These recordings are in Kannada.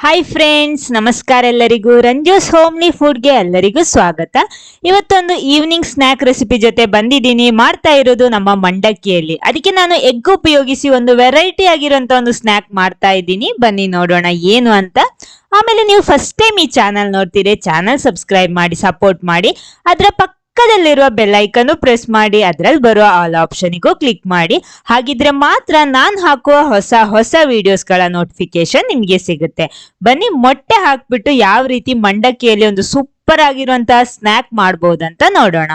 ಹಾಯ್ ಫ್ರೆಂಡ್ಸ್, ನಮಸ್ಕಾರ ಎಲ್ಲರಿಗೂ. ರಂಜೂಸ್ ಹೋಮ್ಲಿ ಫುಡ್ಗೆ ಎಲ್ಲರಿಗೂ ಸ್ವಾಗತ. ಇವತ್ತೊಂದು ಈವ್ನಿಂಗ್ ಸ್ನ್ಯಾಕ್ ರೆಸಿಪಿ ಜೊತೆ ಬಂದಿದ್ದೀನಿ. ಮಾಡ್ತಾ ಇರೋದು ನಮ್ಮ ಮಂಡಕ್ಕಿಯಲ್ಲಿ. ಅದಕ್ಕೆ ನಾನು ಎಗ್ ಉಪಯೋಗಿಸಿ ಒಂದು ವೆರೈಟಿ ಆಗಿರೋಂಥ ಒಂದು ಸ್ನ್ಯಾಕ್ ಮಾಡ್ತಾ ಇದ್ದೀನಿ. ಬನ್ನಿ ನೋಡೋಣ ಏನು ಅಂತ. ಆಮೇಲೆ ನೀವು ಫಸ್ಟ್ ಟೈಮ್ ಈ ಚಾನಲ್ ನೋಡ್ತೀರಿ, ಚಾನಲ್ ಸಬ್ಸ್ಕ್ರೈಬ್ ಮಾಡಿ ಸಪೋರ್ಟ್ ಮಾಡಿ. ಅದರ ಪಕ್ಕದಲ್ಲಿರುವ ಬೆಲ್ ಐಕನ್ ಪ್ರೆಸ್ ಮಾಡಿ, ಅದರಲ್ಲಿ ಬರುವ ಆಲ್ ಆಪ್ಷನ್ಗೂ ಕ್ಲಿಕ್ ಮಾಡಿ. ಹಾಗಿದ್ರೆ ಮಾತ್ರ ನಾನು ಹಾಕುವ ಹೊಸ ವಿಡಿಯೋಸ್ಗಳ ನೋಟಿಫಿಕೇಶನ್ ನಿಮಗೆ ಸಿಗುತ್ತೆ. ಬನ್ನಿ ಮೊಟ್ಟೆ ಹಾಕ್ಬಿಟ್ಟು ಯಾವ ರೀತಿ ಮಂಡಕ್ಕಿಯಲ್ಲಿ ಒಂದು ಸೂಪರ್ ಆಗಿರುವಂತಹ ಸ್ನ್ಯಾಕ್ ಮಾಡ್ಬೋದಂತ ನೋಡೋಣ.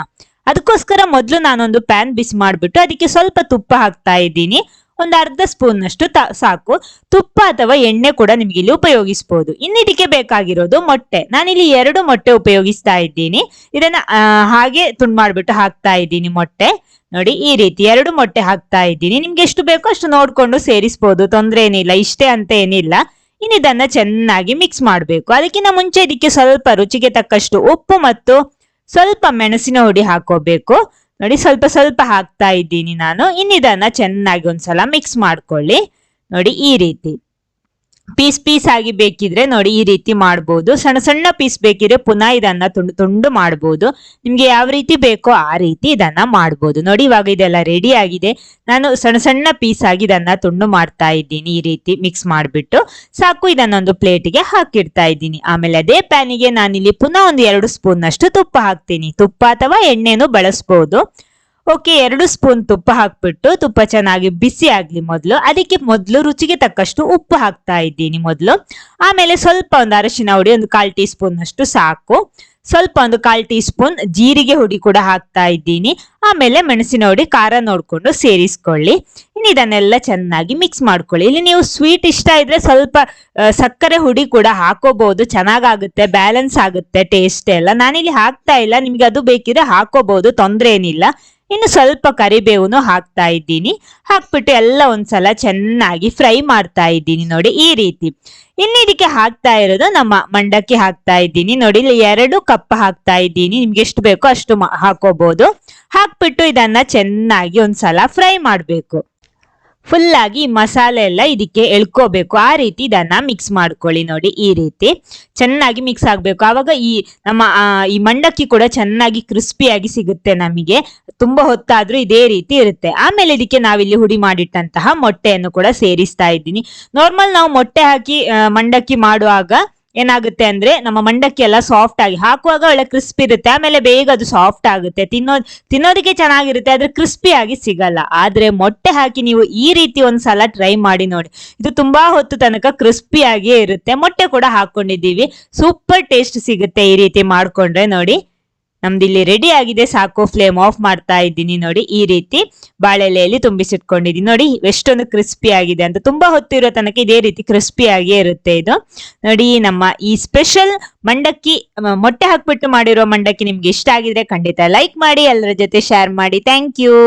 ಅದಕ್ಕೋಸ್ಕರ ಮೊದಲು ನಾನೊಂದು ಪ್ಯಾನ್ ಬಿಸಿ ಮಾಡ್ಬಿಟ್ಟು ಅದಕ್ಕೆ ಸ್ವಲ್ಪ ತುಪ್ಪ ಹಾಕ್ತಾ ಇದ್ದೀನಿ. ಒಂದು ಅರ್ಧ ಸ್ಪೂನ್ ಅಷ್ಟು ಸಾಕು. ತುಪ್ಪ ಅಥವಾ ಎಣ್ಣೆ ಕೂಡ ನಿಮ್ಗೆ ಇಲ್ಲಿ ಉಪಯೋಗಿಸಬಹುದು. ಇನ್ನಿದಕ್ಕೆ ಬೇಕಾಗಿರೋದು ಮೊಟ್ಟೆ. ನಾನಿಲ್ಲಿ 2 ಮೊಟ್ಟೆ ಉಪಯೋಗಿಸ್ತಾ ಇದ್ದೀನಿ. ಇದನ್ನ ಹಾಗೆ ತುಂಡು ಮಾಡ್ಬಿಟ್ಟು ಹಾಕ್ತಾ ಇದ್ದೀನಿ ಮೊಟ್ಟೆ. ನೋಡಿ, ಈ ರೀತಿ 2 ಮೊಟ್ಟೆ ಹಾಕ್ತಾ ಇದ್ದೀನಿ. ನಿಮ್ಗೆ ಎಷ್ಟು ಬೇಕೋ ಅಷ್ಟು ನೋಡ್ಕೊಂಡು ಸೇರಿಸಬಹುದು, ತೊಂದ್ರೆ ಏನಿಲ್ಲ. ಇಷ್ಟೇ ಅಂತ ಏನಿಲ್ಲ. ಇನ್ನು ಇದನ್ನ ಚೆನ್ನಾಗಿ ಮಿಕ್ಸ್ ಮಾಡಬೇಕು. ಅದಕ್ಕಿಂತ ಮುಂಚೆ ಇದಕ್ಕೆ ಸ್ವಲ್ಪ ರುಚಿಗೆ ತಕ್ಕಷ್ಟು ಉಪ್ಪು ಮತ್ತು ಸ್ವಲ್ಪ ಮೆಣಸಿನ ಹುಡಿ ಹಾಕೋಬೇಕು. ನೋಡಿ, ಸ್ವಲ್ಪ ಹಾಕ್ತಾ ಇದ್ದೀನಿ ನಾನು. ಇನ್ನಿದನ್ನ ಚೆನ್ನಾಗಿ ಒಂದ್ಸಲ ಮಿಕ್ಸ್ ಮಾಡ್ಕೊಳ್ಳಿ. ನೋಡಿ, ಈ ರೀತಿ ಪೀಸ್ ಆಗಿ ಬೇಕಿದ್ರೆ ನೋಡಿ ಈ ರೀತಿ ಮಾಡ್ಬೋದು. ಸಣ್ಣ ಪೀಸ್ ಬೇಕಿದ್ರೆ ಪುನಃ ಇದನ್ನ ತುಂಡು ಮಾಡ್ಬೋದು. ನಿಮ್ಗೆ ಯಾವ ರೀತಿ ಬೇಕೋ ಆ ರೀತಿ ಇದನ್ನ ಮಾಡ್ಬೋದು. ನೋಡಿ, ಇವಾಗ ಇದೆಲ್ಲ ರೆಡಿ ಆಗಿದೆ. ನಾನು ಸಣ್ಣ ಪೀಸ್ ಆಗಿ ಇದನ್ನ ತುಂಡು ಮಾಡ್ತಾ ಇದ್ದೀನಿ. ಈ ರೀತಿ ಮಿಕ್ಸ್ ಮಾಡ್ಬಿಟ್ಟು ಸಾಕು. ಇದನ್ನೊಂದು ಪ್ಲೇಟಿಗೆ ಹಾಕಿಡ್ತಾ ಇದ್ದೀನಿ. ಆಮೇಲೆ ಅದೇ ಪ್ಯಾನಿಗೆ ನಾನಿಲ್ಲಿ ಪುನಃ ಒಂದು 2 ಸ್ಪೂನ್ ಅಷ್ಟು ತುಪ್ಪ ಹಾಕ್ತೀನಿ. ತುಪ್ಪ ಅಥವಾ ಎಣ್ಣೆನೂ ಬಳಸ್ಬೋದು. ಓಕೆ, 2 ಸ್ಪೂನ್ ತುಪ್ಪ ಹಾಕ್ಬಿಟ್ಟು ತುಪ್ಪ ಚೆನ್ನಾಗಿ ಬಿಸಿ ಆಗ್ಲಿ ಮೊದಲು. ಅದಕ್ಕೆ ಮೊದಲು ರುಚಿಗೆ ತಕ್ಕಷ್ಟು ಉಪ್ಪು ಹಾಕ್ತಾ ಇದ್ದೀನಿ ಮೊದಲು. ಆಮೇಲೆ ಸ್ವಲ್ಪ ಒಂದು ಅರಿಶಿನ ಹುಡಿ, ಒಂದು 1/4 ಟೀ ಸ್ಪೂನ್ ಅಷ್ಟು ಸಾಕು. ಸ್ವಲ್ಪ ಒಂದು 1/4 ಟೀ ಸ್ಪೂನ್ ಜೀರಿಗೆ ಹುಡಿ ಕೂಡ ಹಾಕ್ತಾ ಇದ್ದೀನಿ. ಆಮೇಲೆ ಮೆಣಸಿನ ಹುಡಿ, ಖಾರ ನೋಡ್ಕೊಂಡು ಸೇರಿಸ್ಕೊಳ್ಳಿ. ಇನ್ನು ಇದನ್ನೆಲ್ಲ ಚೆನ್ನಾಗಿ ಮಿಕ್ಸ್ ಮಾಡ್ಕೊಳ್ಳಿ. ಇಲ್ಲಿ ನೀವು ಸ್ವೀಟ್ ಇಷ್ಟ ಇದ್ರೆ ಸ್ವಲ್ಪ ಸಕ್ಕರೆ ಹುಡಿ ಕೂಡ ಹಾಕೋಬಹುದು. ಚೆನ್ನಾಗಾಗುತ್ತೆ, ಬ್ಯಾಲೆನ್ಸ್ ಆಗುತ್ತೆ ಟೇಸ್ಟ್ ಎಲ್ಲ. ನಾನಿಲ್ಲಿ ಹಾಕ್ತಾ ಇಲ್ಲ, ನಿಮ್ಗೆ ಅದು ಬೇಕಿದ್ರೆ ಹಾಕೋಬಹುದು, ತೊಂದ್ರೆ ಏನಿಲ್ಲ. ಇನ್ನು ಸ್ವಲ್ಪ ಕರಿಬೇವುನು ಹಾಕ್ತಾ ಇದ್ದೀನಿ. ಹಾಕ್ಬಿಟ್ಟು ಎಲ್ಲ ಒಂದ್ಸಲ ಚೆನ್ನಾಗಿ ಫ್ರೈ ಮಾಡ್ತಾ ಇದ್ದೀನಿ. ನೋಡಿ, ಈ ರೀತಿ. ಇನ್ನು ಇದಕ್ಕೆ ಹಾಕ್ತಾ ಇರೋದು ನಮ್ಮ ಮಂಡಕ್ಕಿ ಹಾಕ್ತಾ ಇದ್ದೀನಿ. ನೋಡಿ, ಇಲ್ಲಿ 2 ಕಪ್ ಹಾಕ್ತಾ ಇದ್ದೀನಿ. ನಿಮ್ಗೆ ಎಷ್ಟು ಬೇಕೋ ಅಷ್ಟು ಹಾಕೋಬಹುದು. ಹಾಕ್ಬಿಟ್ಟು ಇದನ್ನ ಚೆನ್ನಾಗಿ ಒಂದ್ಸಲ ಫ್ರೈ ಮಾಡ್ಬೇಕು. ಫುಲ್ ಆಗಿ ಮಸಾಲೆ ಎಲ್ಲ ಇದಕ್ಕೆ ಎಳ್ಕೋಬೇಕು. ಆ ರೀತಿ ಇದನ್ನ ಮಿಕ್ಸ್ ಮಾಡ್ಕೊಳ್ಳಿ. ನೋಡಿ, ಈ ರೀತಿ ಚೆನ್ನಾಗಿ ಮಿಕ್ಸ್ ಆಗ್ಬೇಕು. ಆವಾಗ ಈ ಮಂಡಕ್ಕಿ ಕೂಡ ಚೆನ್ನಾಗಿ ಕ್ರಿಸ್ಪಿಯಾಗಿ ಸಿಗುತ್ತೆ ನಮಗೆ. ತುಂಬಾ ಹೊತ್ತಾದ್ರೂ ಇದೇ ರೀತಿ ಇರುತ್ತೆ. ಆಮೇಲೆ ಇದಕ್ಕೆ ನಾವಿಲ್ಲಿ ಹುಡಿ ಮಾಡಿಟ್ಟಂತಹ ಮೊಟ್ಟೆಯನ್ನು ಕೂಡ ಸೇರಿಸ್ತಾ ಇದ್ದೀನಿ. ನಾರ್ಮಲ್ ನಾವು ಮೊಟ್ಟೆ ಹಾಕಿ ಮಂಡಕ್ಕಿ ಮಾಡುವಾಗ ಏನಾಗುತ್ತೆ ಅಂದ್ರೆ ನಮ್ಮ ಮಂಡಕ್ಕಿ ಎಲ್ಲ ಸಾಫ್ಟ್ ಆಗಿ ಹಾಕುವಾಗ ಒಳ್ಳೆ ಕ್ರಿಸ್ಪಿ ಇರುತ್ತೆ. ಆಮೇಲೆ ಬೇಗ ಅದು ಸಾಫ್ಟ್ ಆಗುತ್ತೆ, ತಿನ್ನೋದಕ್ಕೆ ಚೆನ್ನಾಗಿರುತ್ತೆ, ಆದ್ರೆ ಕ್ರಿಸ್ಪಿ ಆಗಿ ಸಿಗಲ್ಲ. ಆದ್ರೆ ಮೊಟ್ಟೆ ಹಾಕಿ ನೀವು ಈ ರೀತಿ ಒಂದ್ಸಲ ಟ್ರೈ ಮಾಡಿ ನೋಡಿ. ಇದು ತುಂಬಾ ಹೊತ್ತು ತನಕ ಕ್ರಿಸ್ಪಿ ಆಗಿಯೇ ಇರುತ್ತೆ. ಮೊಟ್ಟೆ ಕೂಡ ಹಾಕೊಂಡಿದ್ದೀವಿ, ಸೂಪರ್ ಟೇಸ್ಟ್ ಸಿಗುತ್ತೆ ಈ ರೀತಿ ಮಾಡ್ಕೊಂಡ್ರೆ. ನೋಡಿ, ನಮ್ದಿಲ್ಲಿ ರೆಡಿ ಆಗಿದೆ. ಸಾಕು, ಫ್ಲೇಮ್ ಆಫ್ ಮಾಡ್ತಾ ಇದ್ದೀನಿ. ನೋಡಿ, ಈ ರೀತಿ ಬಾಳೆಲೆಯಲ್ಲಿ ತುಂಬಿಸಿಟ್ಕೊಂಡಿದ್ದೀನಿ. ನೋಡಿ ಎಷ್ಟೊಂದು ಕ್ರಿಸ್ಪಿ ಆಗಿದೆ ಅಂತ. ತುಂಬಾ ಹೊತ್ತಿರೋ ತನಕ ಇದೇ ರೀತಿ ಕ್ರಿಸ್ಪಿ ಆಗಿಯೇ ಇರುತ್ತೆ ಇದು. ನೋಡಿ, ನಮ್ಮ ಈ ಸ್ಪೆಷಲ್ ಮಂಡಕ್ಕಿ, ಮೊಟ್ಟೆ ಹಾಕ್ಬಿಟ್ಟು ಮಾಡಿರೋ ಮಂಡಕ್ಕಿ ನಿಮ್ಗೆ ಇಷ್ಟ ಆಗಿದ್ರೆ ಖಂಡಿತ ಲೈಕ್ ಮಾಡಿ, ಎಲ್ಲರ ಜೊತೆ ಶೇರ್ ಮಾಡಿ. Thank you.